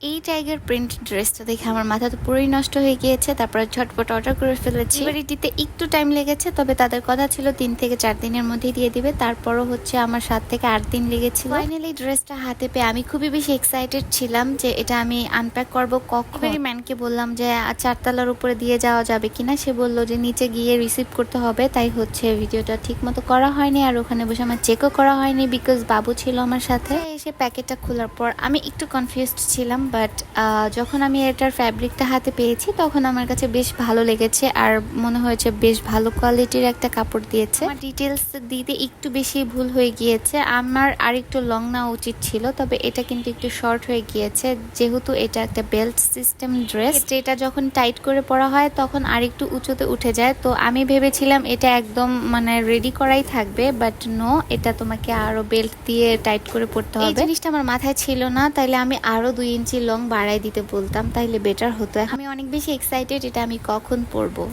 এই tiger print ড্রেসটা দেখে আমার মাথা তো পুরোই নষ্ট হয়ে গিয়েছে। তারপরে ঝটপট অর্ডার করে ফেলেছি। এবার দিতে একটু টাইম লেগেছে, তবে তাদের কথা ছিল 3 থেকে 4 দিনের মধ্যেই দিয়ে দিবে। তারপরও হচ্ছে আমার 7 থেকে 8 দিন লেগেছিল। ফাইনালি ড্রেসটা হাতে পেয়ে আমি খুবই বেশি এক্সাইটেড ছিলাম যে এটা আমি আনপ্যাক করব কখন। এবারে ম্যানকে বললাম যে 4 তলার উপরে দিয়ে যাওয়া যাবে কিনা। সে বলল যে নিচে গিয়ে রিসিভ করতে হবে। তাই হচ্ছে ভিডিওটা ঠিক মতো করা হয়নি, আর ওখানে বসে আমার চেকও করা হয়নি, বিকজ বাবু ছিল আমার সাথে। এসে প্যাকেটটা খোলার পর আমি একটু কনফিউজড ছিলাম, বাট যখন আমি এটার ফ্যাব্রিকটা হাতে পেয়েছি তখন আমার কাছে বেশ ভালো লেগেছে, আর মনে হয়েছে বেশ ভালো কোয়ালিটির একটা কাপড় দিয়েছে। আমার ডিটেলস দিতে একটু বেশি ভুল হয়ে গিয়েছে, আমার আর একটু লং নেওয়া উচিত ছিল, তবে এটা কিন্তু একটু শর্ট হয়ে গিয়েছে। যেহেতু এটা একটা বেল্ট সিস্টেম ড্রেস, এটা যখন টাইট করে পরা হয় তখন আর একটু উঁচুতে উঠে যায়। তো আমি ভেবেছিলাম এটা একদম মানে রেডি করাই থাকবে, বাট নো, এটা তোমাকে আরো বেল্ট দিয়ে টাইট করে পড়তে হবে। এই জিনিসটা আমার মাথায় ছিল না, তাইলে আমি আরো 2 ইঞ্চি লং বাড়াই দিতে বলতাম, তাইলে বেটার হতো। আমি অনেক বেশি এক্সাইটেড এটা আমি কখন পরবো।